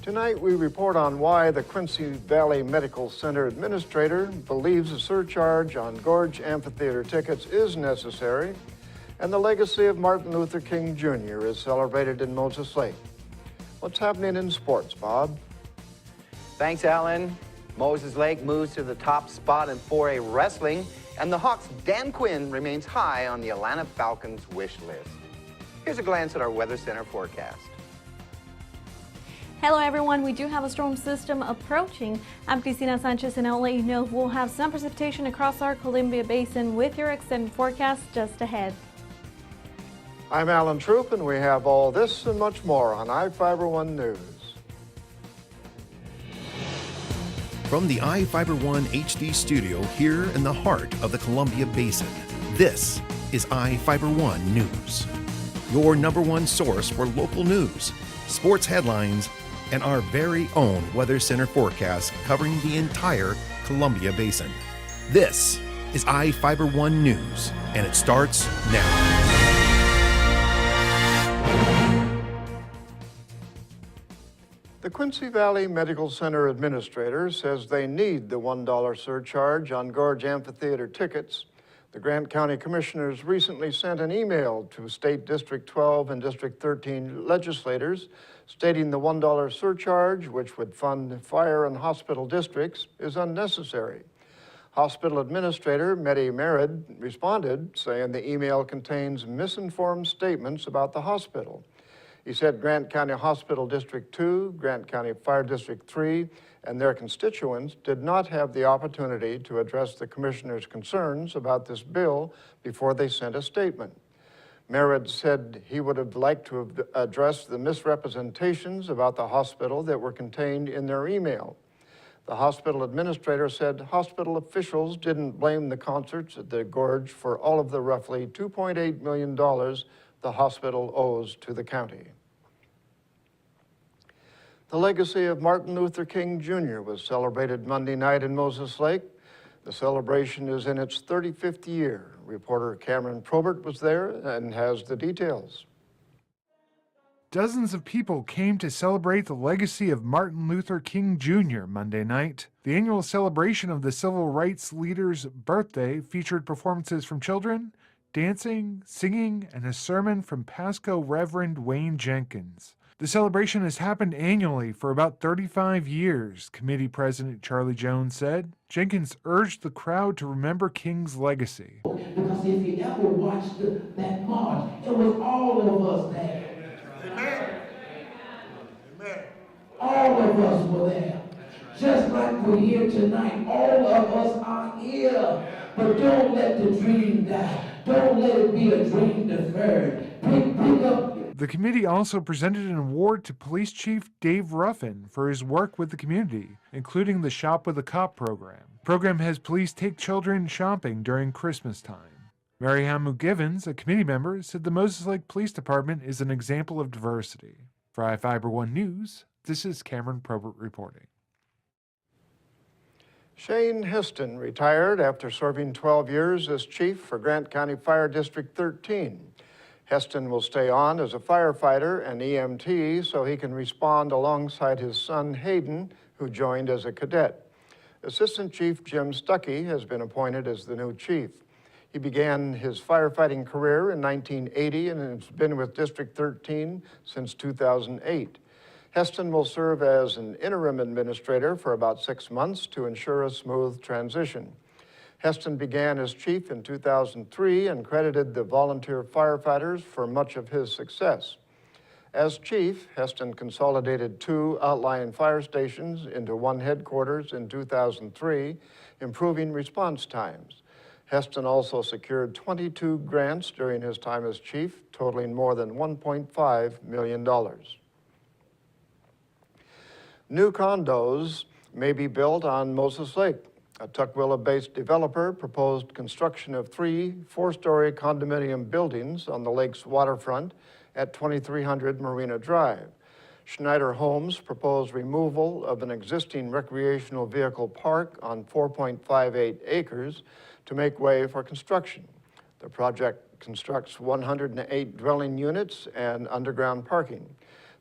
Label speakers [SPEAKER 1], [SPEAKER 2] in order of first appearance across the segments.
[SPEAKER 1] Tonight we report on why the Quincy Valley Medical Center administrator believes a surcharge on Gorge Amphitheater tickets is necessary, and the legacy of Martin Luther King Jr. is celebrated in Moses Lake. What's happening in sports, Bob?
[SPEAKER 2] Thanks, Alan. Moses Lake moves to the top spot in 4A wrestling, and the Hawks' Dan Quinn remains high on the Atlanta Falcons' wish list. Here's a glance at our Weather Center forecast.
[SPEAKER 3] Hello everyone, we do have a storm system approaching. I'm Cristina Sanchez and I'll let you know we'll have some precipitation across our Columbia Basin with your extended forecast just ahead.
[SPEAKER 1] I'm Alan Troop and we have all this and much more on I-Fiber One News.
[SPEAKER 4] From the I-Fiber One HD studio here in the heart of the Columbia Basin, this is I-Fiber One News. Your #1 source for local news, sports headlines, and our very own Weather Center forecast covering the entire Columbia Basin. This is I-Fiber One News, and it starts now.
[SPEAKER 1] The Quincy Valley Medical Center administrator says they need the $1 surcharge on Gorge Amphitheater tickets. The Grant County Commissioners recently sent an email to State District 12 and District 13 legislators stating the $1 surcharge, which would fund fire and hospital districts, is unnecessary. Hospital Administrator Mehdi Merid responded, saying the email contains misinformed statements about the hospital. He said Grant County Hospital District 2, Grant County Fire District 3, and their constituents did not have the opportunity to address the commissioners' concerns about this bill before they sent a statement. Merid said he would have liked to have addressed the misrepresentations about the hospital that were contained in their email. The hospital administrator said hospital officials didn't blame the concerts at the Gorge for all of the roughly $2.8 million the hospital owes to the county. The legacy of Martin Luther King Jr. was celebrated Monday night in Moses Lake. The celebration is in its 35th year. Reporter Cameron Probert was there and has the details.
[SPEAKER 5] Dozens of people came to celebrate the legacy of Martin Luther King Jr. Monday night. The annual celebration of the civil rights leader's birthday featured performances from children, dancing, singing, and a sermon from Pasco Reverend Wayne Jenkins. The celebration has happened annually for about 35 years, committee president Charlie Jones said. Jenkins urged the crowd to remember King's legacy.
[SPEAKER 6] Because if you ever watched that march, it was all of us there.
[SPEAKER 7] Amen. Amen.
[SPEAKER 6] All of us were there. Just like we're here tonight, all of us are here. But don't let the dream die. Don't let it be a dream deferred. Pick up.
[SPEAKER 5] The committee also presented an award to Police Chief Dave Ruffin for his work with the community, including the Shop with a Cop program. The program has police take children shopping during Christmas time. Mary Hamu Givens, a committee member, said the Moses Lake Police Department is an example of diversity. For I-Fiber One News, this is Cameron Probert reporting.
[SPEAKER 1] Shane Heston retired after serving 12 years as chief for Grant County Fire District 13. Heston will stay on as a firefighter and EMT so he can respond alongside his son Hayden, who joined as a cadet. Assistant Chief Jim Stuckey has been appointed as the new chief. He began his firefighting career in 1980 and has been with District 13 since 2008. Heston will serve as an interim administrator for about 6 months to ensure a smooth transition. Heston began as chief in 2003 and credited the volunteer firefighters for much of his success. As chief, Heston consolidated 2 outlying fire stations into one headquarters in 2003, improving response times. Heston also secured 22 grants during his time as chief, totaling more than $1.5 million. New condos may be built on Moses Lake. A Tukwila-based developer proposed construction of 3 4-story condominium buildings on the lake's waterfront at 2300 Marina Drive. Schneider Homes proposed removal of an existing recreational vehicle park on 4.58 acres to make way for construction. The project constructs 108 dwelling units and underground parking.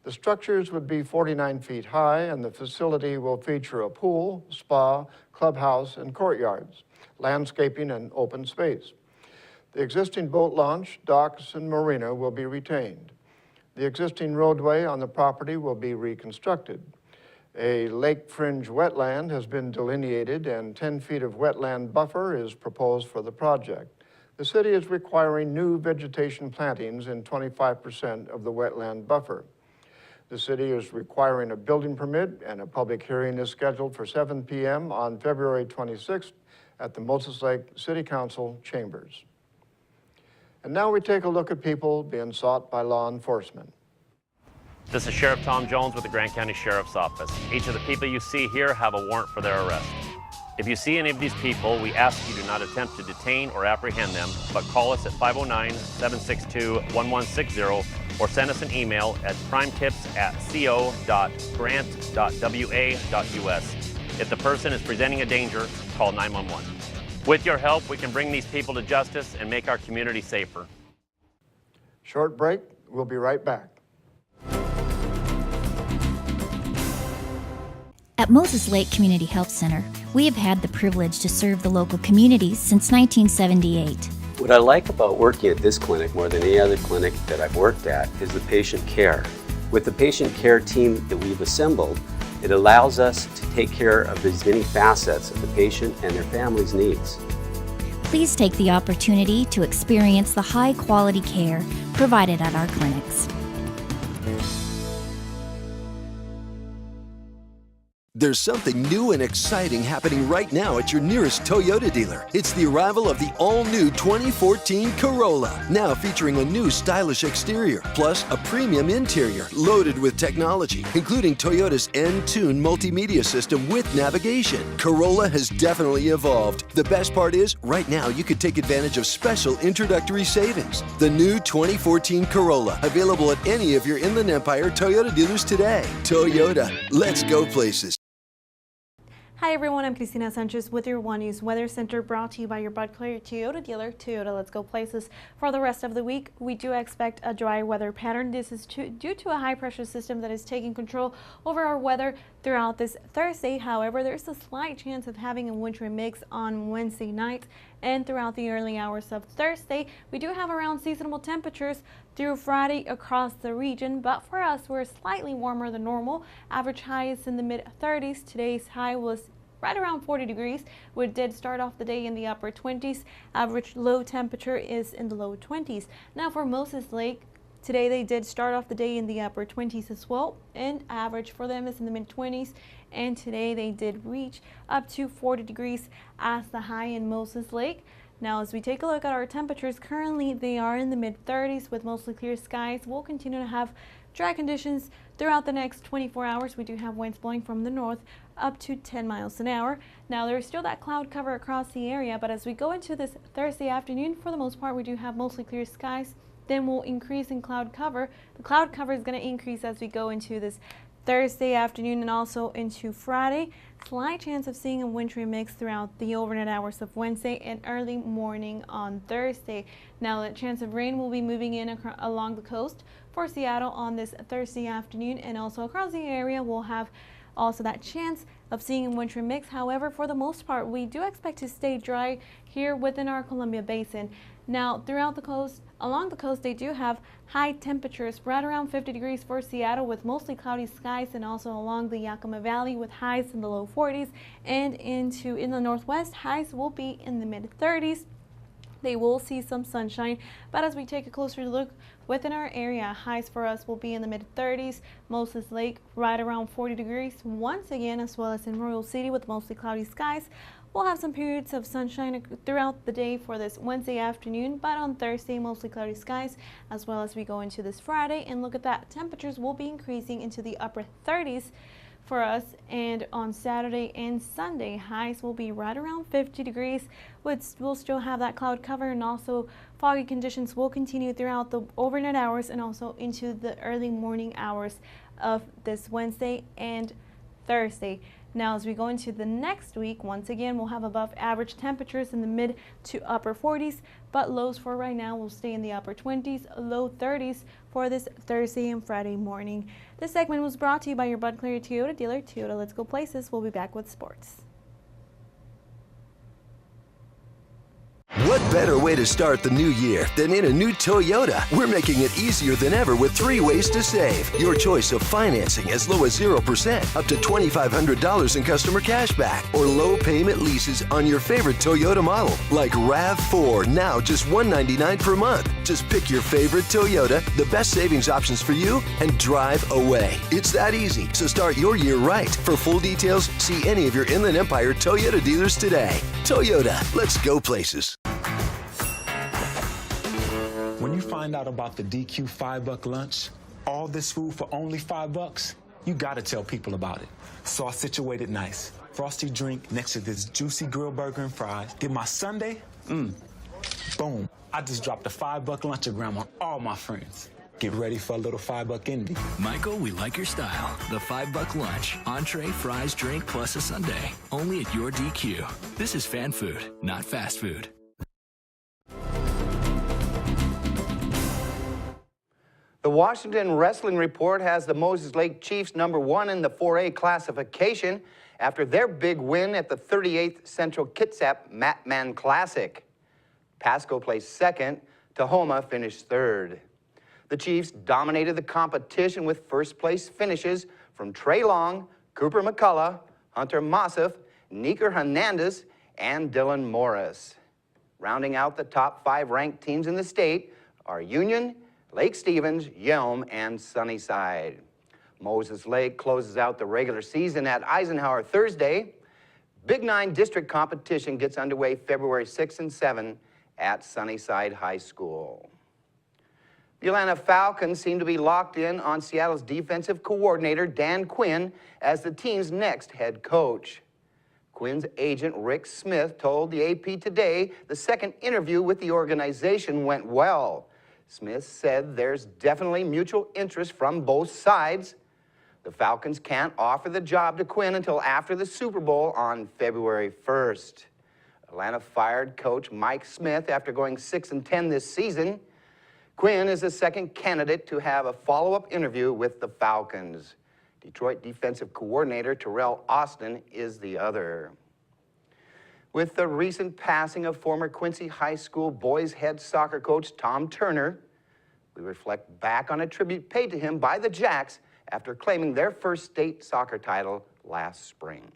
[SPEAKER 1] The structures would be 49 feet high, and the facility will feature a pool, spa, clubhouse, and courtyards, landscaping, and open space. The existing boat launch, docks, and marina will be retained. The existing roadway on the property will be reconstructed. A lake fringe wetland has been delineated, and 10 feet of wetland buffer is proposed for the project. The city is requiring new vegetation plantings in 25% of the wetland buffer. The city is requiring a building permit, and a public hearing is scheduled for 7 p.m. on February 26th at the Moses Lake City Council chambers. And now we take a look at people being sought by law enforcement.
[SPEAKER 8] This is Sheriff Tom Jones with the Grant County Sheriff's Office. Each of the people you see here have a warrant for their arrest. If you see any of these people, we ask you do not attempt to detain or apprehend them, but call us at 509-762-1160 or send us an email at crimetips@co.grant.wa.us. If the person is presenting a danger, call 911. With your help, we can bring these people to justice and make our community safer.
[SPEAKER 1] Short break, we'll be right back.
[SPEAKER 9] At Moses Lake Community Health Center, we have had the privilege to serve the local communities since 1978.
[SPEAKER 10] What I like about working at this clinic more than any other clinic that I've worked at is the patient care. With the patient care team that we've assembled, it allows us to take care of as many facets of the patient and their family's needs.
[SPEAKER 9] Please take the opportunity to experience the high-quality care provided at our clinics.
[SPEAKER 11] There's something new and exciting happening right now at your nearest Toyota dealer. It's the arrival of the all-new 2014 Corolla, now featuring a new stylish exterior, plus a premium interior loaded with technology, including Toyota's N-Tune multimedia system with navigation. Corolla has definitely evolved. The best part is, right now you could take advantage of special introductory savings. The new 2014 Corolla, available at any of your Inland Empire Toyota dealers today. Toyota, let's go places.
[SPEAKER 3] Hi everyone, I'm Cristina Sanchez with your One News Weather Center, brought to you by your Bud Clear Toyota dealer, Toyota Let's Go Places. For the rest of the week, we do expect a dry weather pattern. This is due to a high pressure system that is taking control over our weather throughout this Thursday. However, there's a slight chance of having a wintry mix on Wednesday night and throughout the early hours of Thursday. We do have around seasonable temperatures through Friday across the region, but for us, we're slightly warmer than normal. Average high is in the mid-30s. Today's high was right around 40 degrees. We did start off the day in the upper 20s. Average low temperature is in the low 20s. Now for Moses Lake, today they did start off the day in the upper 20s as well, and average for them is in the mid-20s. And today they did reach up to 40 degrees as the high in Moses Lake. Now as we take a look at our temperatures, currently they are in the mid-30s with mostly clear skies. We'll continue to have dry conditions throughout the next 24 hours. We do have winds blowing from the north up to 10 miles an hour. Now there's still that cloud cover across the area, but as we go into this Thursday afternoon, for the most part we do have mostly clear skies. Then we'll increase in cloud cover. The cloud cover is going to increase as we go into this Thursday afternoon and also into Friday. Slight chance of seeing a wintry mix throughout the overnight hours of Wednesday and early morning on Thursday. Now the chance of rain will be moving in along the coast for Seattle on this Thursday afternoon, and also across the area we'll have also that chance of seeing a wintry mix. However, for the most part, we do expect to stay dry here within our Columbia Basin. Now, throughout the coast, along the coast, they do have high temperatures, right around 50 degrees for Seattle with mostly cloudy skies, and also along the Yakima Valley with highs in the low 40s, and in the northwest, highs will be in the mid-30s. They will see some sunshine, but as we take a closer look within our area, highs for us will be in the mid-30s. Moses Lake right around 40 degrees once again, as well as in Royal City with mostly cloudy skies. We'll have some periods of sunshine throughout the day for this Wednesday afternoon, but on Thursday, mostly cloudy skies, as well as we go into this Friday. And look at that, temperatures will be increasing into the upper 30s for us, and on Saturday and Sunday, highs will be right around 50 degrees. We'll still have that cloud cover, and also foggy conditions will continue throughout the overnight hours and also into the early morning hours of this Wednesday and Thursday. Now, as we go into the next week, once again, we'll have above average temperatures in the mid to upper 40s, but lows for right now will stay in the upper 20s, low 30s for this Thursday and Friday morning. This segment was brought to you by your Bud Cleary Toyota dealer, Toyota Let's Go Places. We'll be back with sports.
[SPEAKER 11] What better way to start the new year than in a new Toyota? We're making it easier than ever with 3 ways to save. Your choice of financing as low as 0%, up to $2,500 in customer cash back, or low payment leases on your favorite Toyota model, like RAV4, now just $199 per month. Just pick your favorite Toyota, the best savings options for you, and drive away. It's that easy, so start your year right. For full details, see any of your Inland Empire Toyota dealers today. Toyota, let's go places.
[SPEAKER 12] When you find out about the DQ $5 lunch, all this food for only $5, you gotta tell people about it. So I situated nice. Frosty drink next to this juicy grilled burger and fries. Get my sundae, boom. I just dropped a $5 lunchogram on all my friends. Get ready for a little $5 envy.
[SPEAKER 13] Michael, we like your style. The $5 lunch. Entree, fries, drink, plus a sundae. Only at your DQ. This is fan food, not fast food.
[SPEAKER 2] The Washington Wrestling Report has the Moses Lake Chiefs #1 in the 4A classification after their big win at the 38th Central Kitsap Matman Classic. Pasco placed second, Tahoma finished third. The Chiefs dominated the competition with first place finishes from Trey Long, Cooper McCullough, Hunter Mossif, Niker Hernandez, and Dylan Morris. Rounding out the top 5 ranked teams in the state are Union, Lake Stevens, Yelm, and Sunnyside. Moses Lake closes out the regular season at Eisenhower Thursday. Big 9 district competition gets underway February 6 and 7 at Sunnyside High School. The Atlanta Falcons seem to be locked in on Seattle's defensive coordinator, Dan Quinn, as the team's next head coach. Quinn's agent, Rick Smith, told the AP today the second interview with the organization went well. Smith said there's definitely mutual interest from both sides. The Falcons can't offer the job to Quinn until after the Super Bowl on February 1st. Atlanta fired coach Mike Smith after going 6-10 this season. Quinn is the second candidate to have a follow-up interview with the Falcons. Detroit defensive coordinator Terrell Austin is the other. With the recent passing of former Quincy High School boys head soccer coach Tom Turner, we reflect back on a tribute paid to him by the Jacks after claiming their first state soccer title last spring.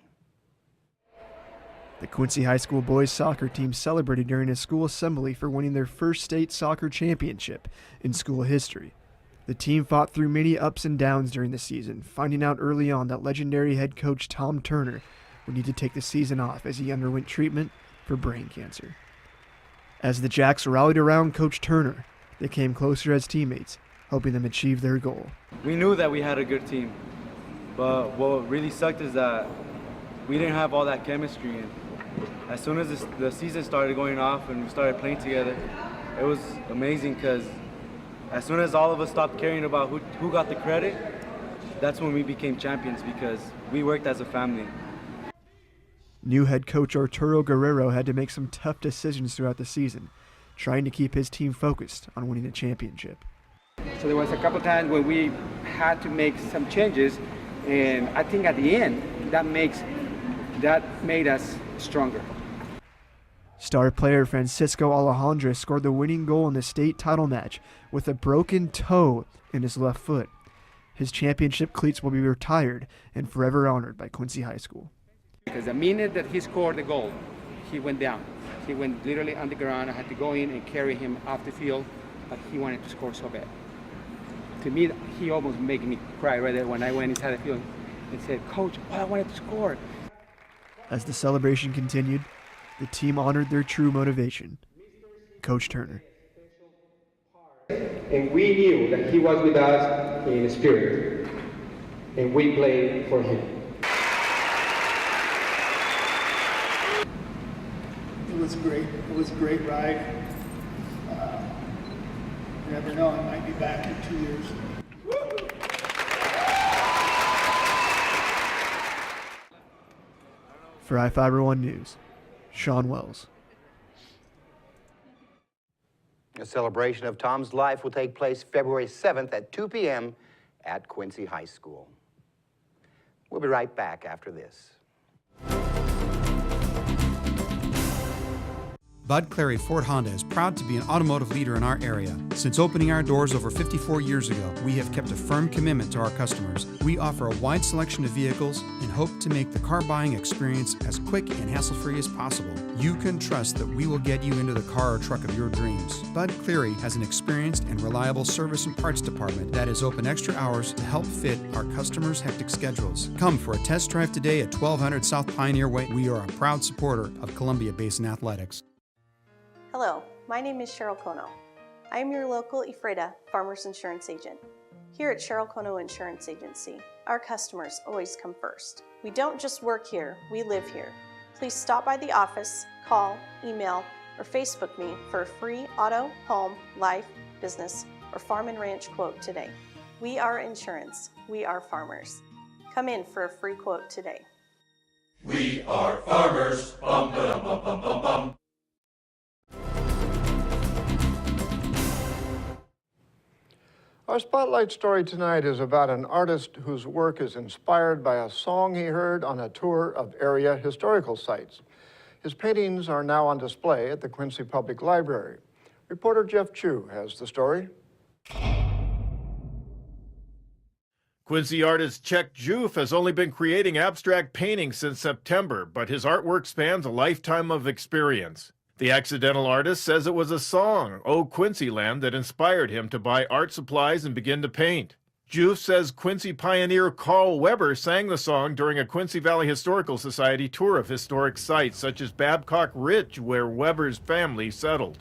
[SPEAKER 14] The Quincy High School boys soccer team celebrated during a school assembly for winning their first state soccer championship in school history. The team fought through many ups and downs during the season, finding out early on that legendary head coach Tom Turner would need to take the season off as he underwent treatment for brain cancer. As the Jacks rallied around Coach Turner, they came closer as teammates, helping them achieve their goal.
[SPEAKER 15] We knew that we had a good team, but what really sucked is that we didn't have all that chemistry. And as soon as the season started going off and we started playing together, it was amazing because as soon as all of us stopped caring about who got the credit, that's when we became champions because we worked as a family.
[SPEAKER 14] New head coach Arturo Guerrero had to make some tough decisions throughout the season, trying to keep his team focused on winning the championship.
[SPEAKER 16] So there was a couple times when we had to make some changes, and I think at the end, that made us stronger.
[SPEAKER 14] Star player Francisco Alejandra scored the winning goal in the state title match with a broken toe in his left foot. His championship cleats will be retired and forever honored by Quincy High School.
[SPEAKER 16] Because the minute that he scored the goal, he went down. He went literally on the ground. I had to go in and carry him off the field, but he wanted to score so bad. To me, he almost made me cry right there when I went inside the field and said, "Coach, I wanted to score."
[SPEAKER 14] As the celebration continued, the team honored their true motivation, Coach Turner.
[SPEAKER 16] And we knew that he was with us in spirit, and we played for him.
[SPEAKER 17] It was great. It was a great ride. You never know, I might be back in 2 years.
[SPEAKER 14] For iFiber One News, Sean Wells.
[SPEAKER 2] A celebration of Tom's life will take place February 7th at 2 p.m. at Quincy High School. We'll be right back after this.
[SPEAKER 18] Bud Clary Ford Honda is proud to be an automotive leader in our area. Since opening our doors over 54 years ago, we have kept a firm commitment to our customers. We offer a wide selection of vehicles and hope to make the car buying experience as quick and hassle-free as possible. You can trust that we will get you into the car or truck of your dreams. Bud Clary has an experienced and reliable service and parts department that is open extra hours to help fit our customers' hectic schedules. Come for a test drive today at 1200 South Pioneer Way. We are a proud supporter of Columbia Basin Athletics.
[SPEAKER 19] Hello, my name is Cheryl Kono. I am your local Ephrata Farmers Insurance Agent. Here at Cheryl Kono Insurance Agency, our customers always come first. We don't just work here, we live here. Please stop by the office, call, email, or Facebook me for a free auto, home, life, business, or farm and ranch quote today. We are insurance. We are farmers. Come in for a free quote today.
[SPEAKER 20] We are farmers. Bum, ba-dum, bum, bum, bum, bum.
[SPEAKER 1] Our spotlight story tonight is about an artist whose work is inspired by a song he heard on a tour of area historical sites. His paintings are now on display at the Quincy Public Library. Reporter Jeff Chu has the story.
[SPEAKER 21] Quincy artist Czech Juf has only been creating abstract paintings since September, but his artwork spans a lifetime of experience. The accidental artist says it was a song, "O Quincy Land," that inspired him to buy art supplies and begin to paint. Juf says Quincy pioneer Carl Weber sang the song during a Quincy Valley Historical Society tour of historic sites such as Babcock Ridge, where Weber's family settled.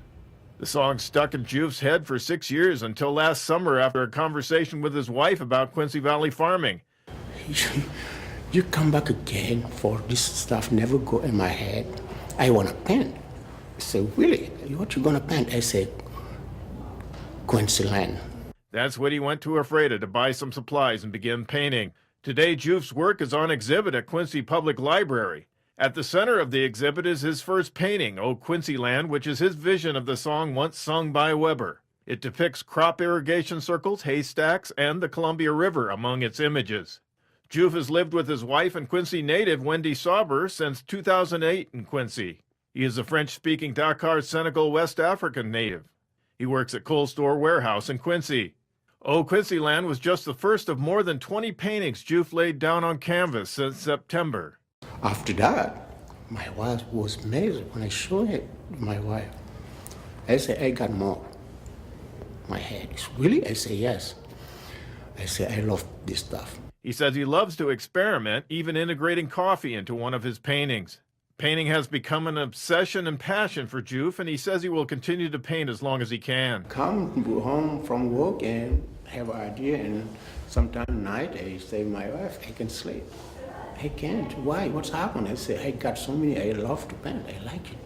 [SPEAKER 21] The song stuck in Juf's head for 6 years until last summer after a conversation with his wife about Quincy Valley farming.
[SPEAKER 22] You come back again for this stuff never go in my head. I want to paint. I said, really? What you gonna paint? I said, Quincy Land.
[SPEAKER 21] That's when he went to Ephrata to buy some supplies and begin painting. Today, Juf's work is on exhibit at Quincy Public Library. At the center of the exhibit is his first painting, "O Quincy Land," which is his vision of the song once sung by Weber. It depicts crop irrigation circles, haystacks, and the Columbia River among its images. Juf has lived with his wife and Quincy native Wendy Sauber since 2008 in Quincy. He is a French-speaking Dakar, Senegal, West African native. He works at Coal Store Warehouse in Quincy. "O Quincy Land" was just the first of more than 20 paintings Juf laid down on canvas since September.
[SPEAKER 22] After that, my wife was amazed when I showed it to my wife. I said, I got more. My head is really? I say, yes. I say, I love this stuff.
[SPEAKER 21] He says he loves to experiment, even integrating coffee into one of his paintings. Painting has become an obsession and passion for Juf, and he says he will continue to paint as long as he can.
[SPEAKER 22] Come home from work and have an idea, and sometime night I say, my wife, I can sleep. I can't. Why? What's happened? I say, I got so many, I love to paint. I like it.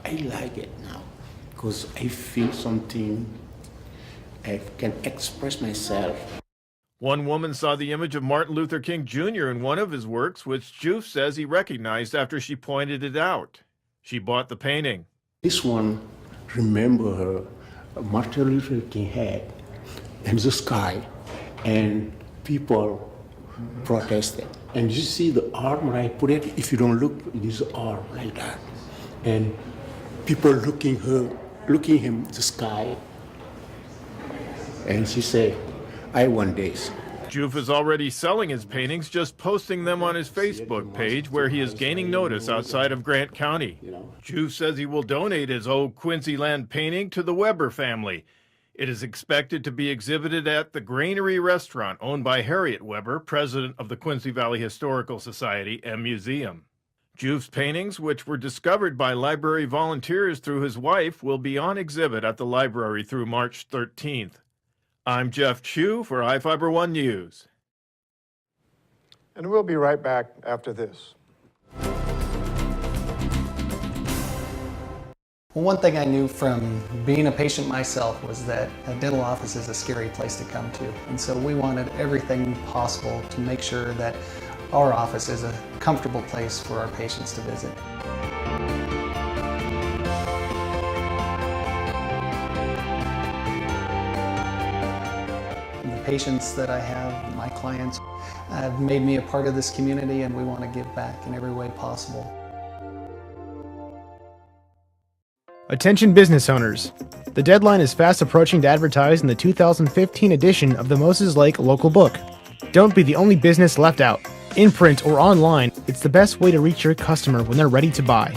[SPEAKER 22] I like it now because I feel something, I can express myself.
[SPEAKER 21] One woman saw the image of Martin Luther King Jr. in one of his works, which Juf says he recognized after she pointed it out. She bought the painting.
[SPEAKER 22] This one, remember her, Martin Luther King head in the sky, and people protested. And you see the arm when I put it, if you don't look, it is the arm like that. And people looking him the sky. And she said, I want this.
[SPEAKER 21] Juf is already selling his paintings, just posting them on his Facebook page, where he is gaining notice outside of Grant County. Juf says he will donate his "O Quincy Land" painting to the Weber family. It is expected to be exhibited at the Granary Restaurant, owned by Harriet Weber, president of the Quincy Valley Historical Society and Museum. Juf's paintings, which were discovered by library volunteers through his wife, will be on exhibit at the library through March 13th. I'm Jeff Chu for iFiber One News.
[SPEAKER 1] And we'll be right back after this.
[SPEAKER 23] Well, one thing I knew from being a patient myself was that a dental office is a scary place to come to. And so we wanted everything possible to make sure that our office is a comfortable place for our patients to visit. The patients that I have, my clients, have made me a part of this community, and we want to give back in every way possible.
[SPEAKER 4] Attention business owners. The deadline is fast approaching to advertise in the 2015 edition of the Moses Lake Local Book. Don't be the only business left out. In print or online, it's the best way to reach your customer when they're ready to buy.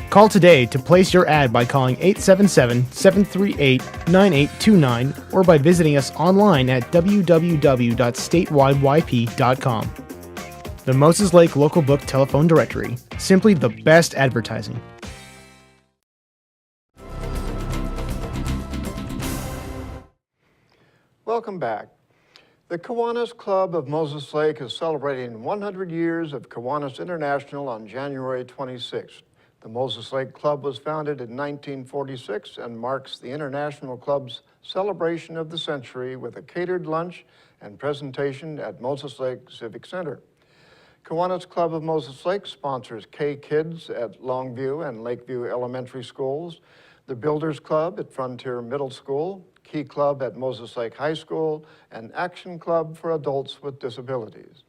[SPEAKER 4] Call today to place your ad by calling 877-738-9829 or by visiting us online at www.statewideyp.com. The Moses Lake Local Book Telephone Directory. Simply the best advertising.
[SPEAKER 1] Welcome back. The Kiwanis Club of Moses Lake is celebrating 100 years of Kiwanis International on January 26th. The Moses Lake Club was founded in 1946 and marks the International Club's celebration of the century with a catered lunch and presentation at Moses Lake Civic Center. Kiwanis Club of Moses Lake sponsors K-Kids at Longview and Lakeview Elementary Schools, the Builders Club at Frontier Middle School, Key Club at Moses Lake High School, and Action Club for adults with disabilities.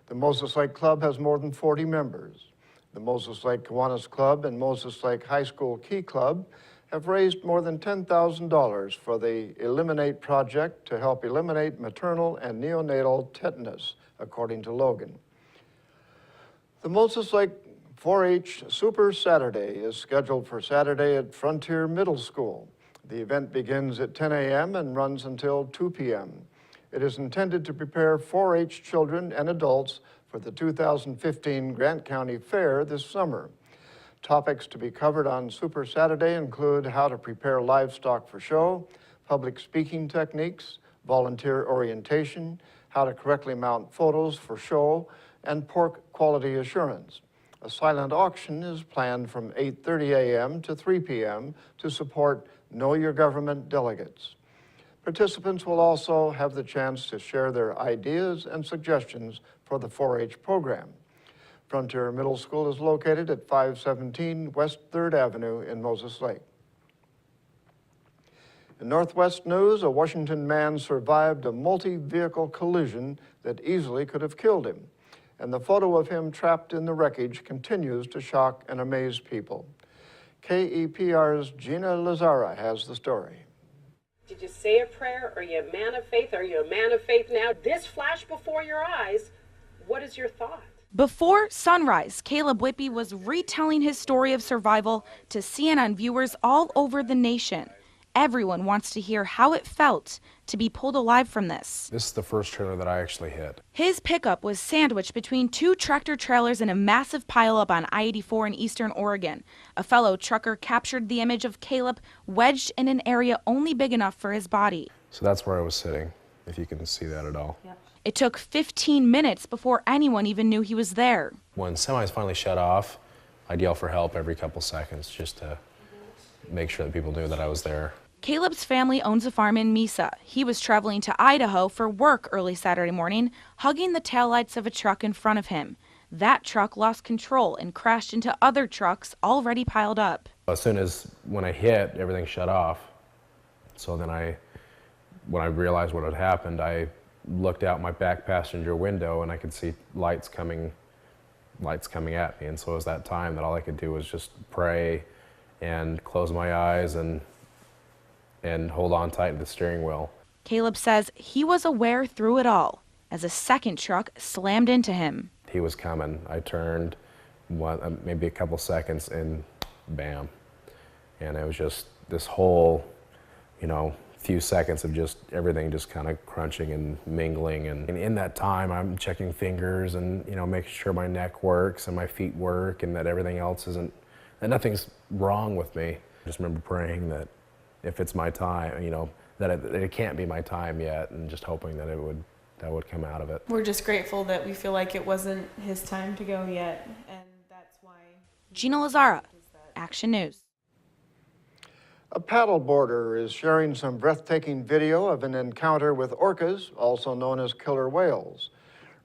[SPEAKER 1] The Moses Lake Club has more than 40 members. The Moses Lake Kiwanis Club and Moses Lake High School Key Club have raised more than $10,000 for the Eliminate Project to help eliminate maternal and neonatal tetanus, according to Logan. The Moses Lake 4-H Super Saturday is scheduled for Saturday at Frontier Middle School. The event begins at 10 a.m. and runs until 2 p.m. It is intended to prepare 4-H children and adults for the 2015 Grant County Fair this summer. Topics to be covered on Super Saturday include how to prepare livestock for show, public speaking techniques, volunteer orientation, how to correctly mount photos for show, and pork quality assurance. A silent auction is planned from 8:30 a.m. to 3 p.m. to support Know Your Government delegates. Participants will also have the chance to share their ideas and suggestions for the 4-H program. Frontier Middle School is located at 517 West 3rd Avenue in Moses Lake. In Northwest news, a Washington man survived a multi-vehicle collision that easily could have killed him, and the photo of him trapped in the wreckage continues to shock and amaze people. KEPR's Gina Lazara has the story.
[SPEAKER 6] Did you say a prayer? Are you a man of faith? Are you a man of faith now? This flashed before your eyes. What is your thought?
[SPEAKER 7] Before sunrise, Caleb Whitby was retelling his story of survival to CNN viewers all over the nation. Everyone wants to hear how it felt to be pulled alive from this.
[SPEAKER 24] This is the first trailer that I actually hit.
[SPEAKER 7] His pickup was sandwiched between two tractor trailers in a massive pileup on I-84 in eastern Oregon. A fellow trucker captured the image of Caleb wedged in an area only big enough for his body.
[SPEAKER 24] So that's where I was sitting, if you can see that at all.
[SPEAKER 7] Yep. It took 15 minutes before anyone even knew he was there.
[SPEAKER 24] When semis finally shut off, I'd yell for help every couple seconds just to make sure that people knew that I was there.
[SPEAKER 7] Caleb's family owns a farm in Mesa. He was traveling to Idaho for work early Saturday morning, hugging the taillights of a truck in front of him. That truck lost control and crashed into other trucks already piled up.
[SPEAKER 24] As soon as when I hit, everything shut off. So then when I realized what had happened, I looked out my back passenger window and I could see lights coming at me. And so it was that time that all I could do was just pray and close my eyes and hold on tight to the steering wheel.
[SPEAKER 7] Caleb says he was aware through it all as a second truck slammed into him.
[SPEAKER 24] He was coming. I turned maybe a couple seconds and bam. And it was just this whole, few seconds of just everything just kind of crunching and mingling. And in that time, I'm checking fingers and, making sure my neck works and my feet work and that everything else that nothing's wrong with me. I just remember praying that if it's my time, that it can't be my time yet, and just hoping that that would come out of it.
[SPEAKER 25] We're just grateful that we feel like it wasn't his time to go yet, and that's why.
[SPEAKER 7] Gina Lazara, Action News.
[SPEAKER 1] A paddleboarder is sharing some breathtaking video of an encounter with orcas, also known as killer whales.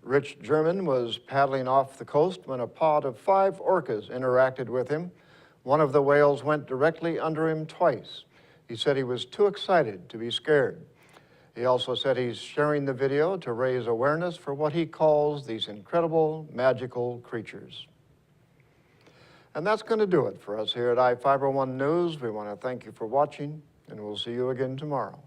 [SPEAKER 1] Rich German was paddling off the coast when a pod of 5 orcas interacted with him. One of the whales went directly under him twice. He said he was too excited to be scared. He also said he's sharing the video to raise awareness for what he calls these incredible, magical creatures. And that's going to do it for us here at I-501 News. We want to thank you for watching, and we'll see you again tomorrow.